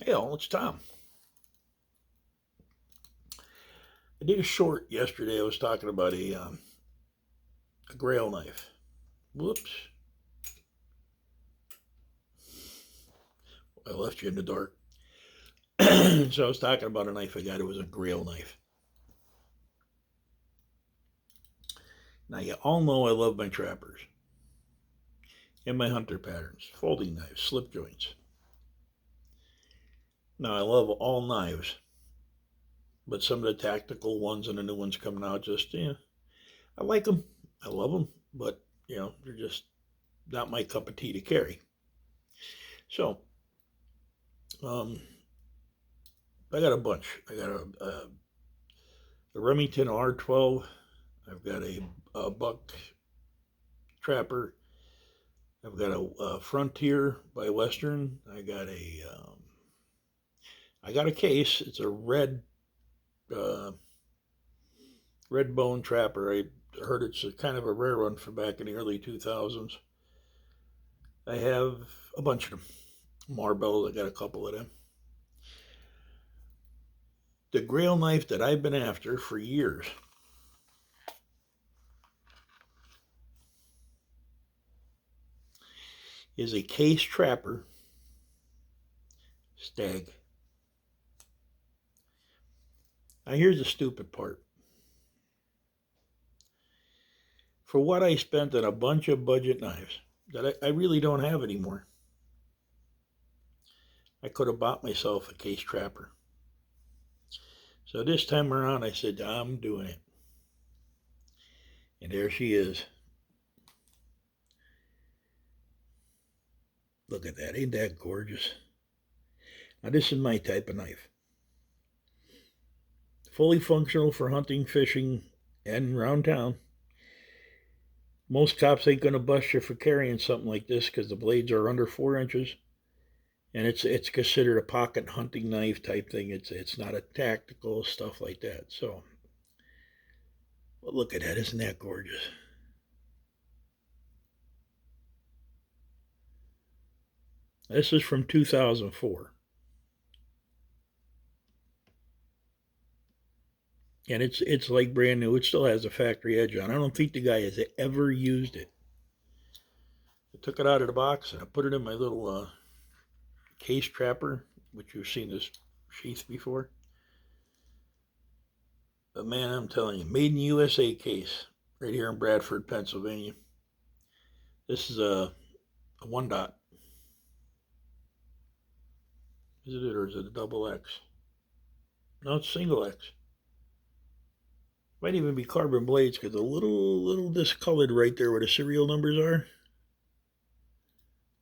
Hey all, it's Tom. I did a short yesterday. I was talking about a Grail knife. Whoops, I left you in the dark. So I was talking about a knife I got. It was a Grail knife. Now you all know I love my trappers and my hunter patterns, folding knives, slip joints. Now I love all knives, but some of the tactical ones and the new ones coming out just I like them. I love them, but they're just not my cup of tea to carry. So um, I got a bunch. I got a Remington R12. I've got a buck trapper. I've got a Frontier by Western. I got a case. It's a uh, red bone trapper. I heard it's a kind of a rare one from back in the early 2000s. I have a bunch of them. Marble. I got a couple of them. The Grail knife that I've been after for years is a case trapper Stag. Now here's the stupid part. For what I spent on a bunch of budget knives that I really don't have anymore, I could have bought myself a case trapper. So this time around, I said, I'm doing it. And there she is. Look at that. Ain't that gorgeous? Now, this is my type of knife. Fully functional for hunting, fishing, and around town. Most cops ain't going to bust you for carrying something like this because the blades are under 4 inches. And it's considered a pocket hunting knife type thing. It's not a tactical stuff like that. So, but look at that. Isn't that gorgeous? This is from 2004. And it's like brand new. It still has a factory edge on. I don't think the guy has ever used it. I took it out of the box and I put it in my little case trapper, which you've seen this sheath before. But man, I'm telling you, made in USA case right here in Bradford, Pennsylvania. This is a one dot. Is it or is it a double X? No, it's single X. Might even be carbon blades because a little discolored right there where the serial numbers are.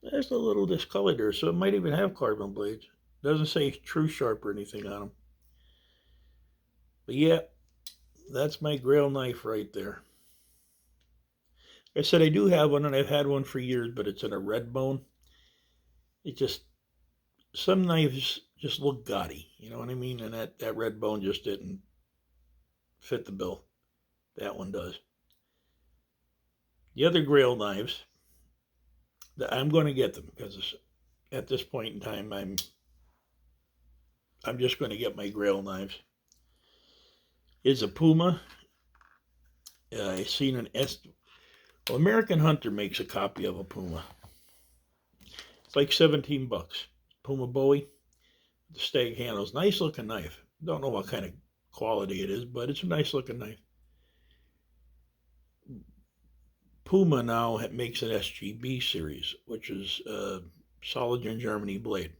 There's a little discolored there, so it might even have carbon blades. Doesn't say true sharp or anything on them. But yeah, that's my Grail knife right there. Like I said, I do have one, and I've had one for years, but it's in a red bone. It just some knives just look gaudy, you know what I mean? And that red bone just didn't fit the bill. That one does. The other Grail knives, I'm going to get them because at this point in time, I'm just going to get my Grail knives. Is a Puma. I seen an Well, American Hunter makes a copy of a Puma. It's like $17. Puma Bowie, the Stag handles. Nice looking knife. Don't know what kind of quality it is, but it's a nice looking knife. Puma now makes an SGB series, which is a solid in Germany blade.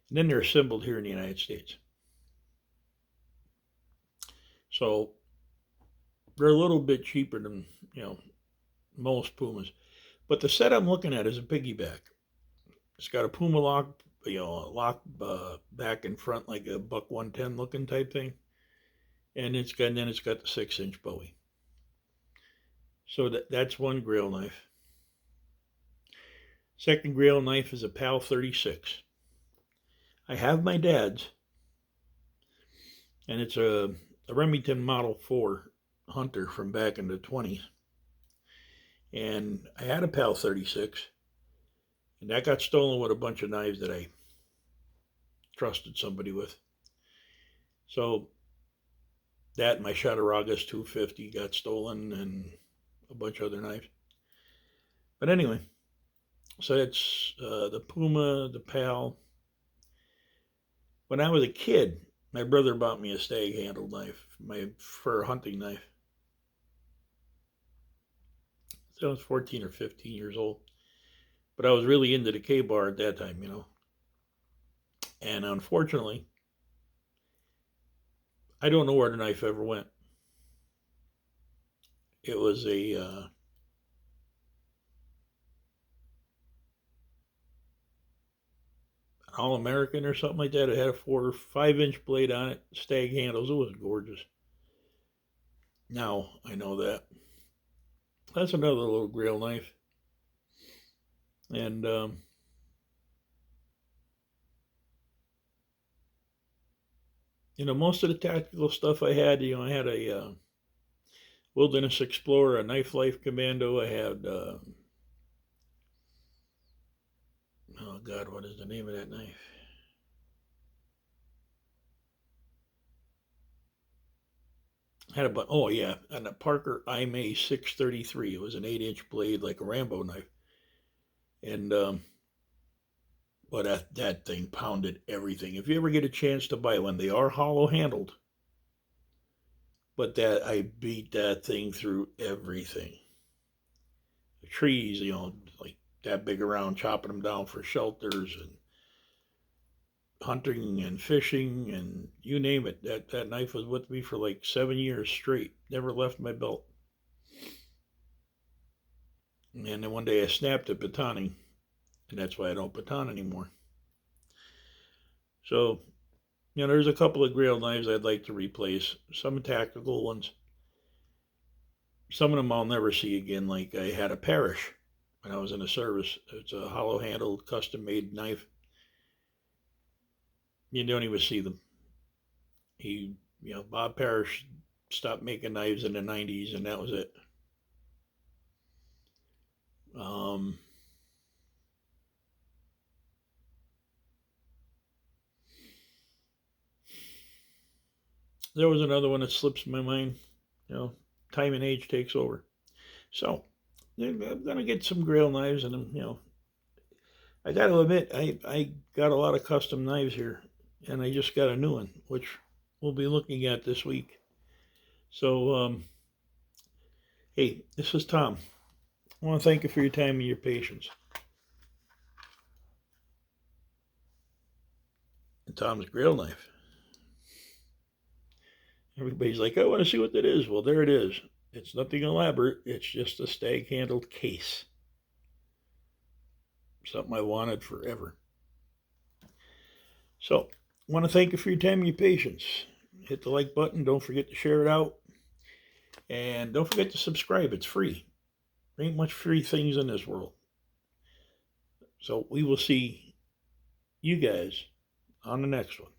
And then they're assembled here in the United States. So they're a little bit cheaper than, most Pumas. But the set I'm looking at is a piggyback. It's got a Puma lock, a lock back and front like a Buck 110 looking type thing, and then it's got the 6-inch Bowie. So that's one Grail knife. Second Grail knife is a PAL 36. I have my dad's, and it's a Remington Model 4 Hunter from back in the 20s. And I had a PAL 36, and that got stolen with a bunch of knives that I trusted somebody with. So that, my Chaturaga's 250 got stolen, and a bunch of other knives. But anyway, so it's the Puma, the Pal. When I was a kid, my brother bought me a Stag handled knife, my fur hunting knife. So I was 14 or 15 years old. But I was really into the K-bar at that time, you know. And unfortunately, I don't know where the knife ever went. It was a an All-American or something like that. It had a 4 or 5 inch blade on it, Stag handles. It was gorgeous. Now I know that. That's another little Grail knife. And you know, most of the tactical stuff I had, you know, I had a Wilderness Explorer, a Knife Life Commando. I had, oh God, what is the name of that knife? I had oh yeah, and a Parker IMA 633. It was an 8 inch blade, like a Rambo knife. And but that thing pounded everything. If you ever get a chance to buy one, they are hollow handled. But that, I beat that thing through everything. The trees, you know, like that big around, chopping them down for shelters and hunting and fishing and you name it. That knife was with me for like 7 years straight. Never left my belt. And then one day I snapped it batoning, and that's why I don't baton anymore. So, you know, there's a couple of Grail knives I'd like to replace. Some tactical ones. Some of them I'll never see again. Like I had a Parrish when I was in the service. It's a hollow handled, custom made knife. You don't even see them. Bob Parrish stopped making knives in the 90s, and that was it. There was another one that slips my mind. You know, time and age takes over. So I'm gonna get some Grail knives, and you know, I got to admit, I got a lot of custom knives here, and I just got a new one, which we'll be looking at this week. So, hey, this is Tom. I want to thank you for your time and your patience. And Tom's Grail knife. Everybody's like, I want to see what that is. Well, there it is. It's nothing elaborate. It's just a Stag handled case. Something I wanted forever. So, I want to thank you for your time and your patience. Hit the like button. Don't forget to share it out. And don't forget to subscribe. It's free. There ain't much free things in this world. So we will see you guys on the next one.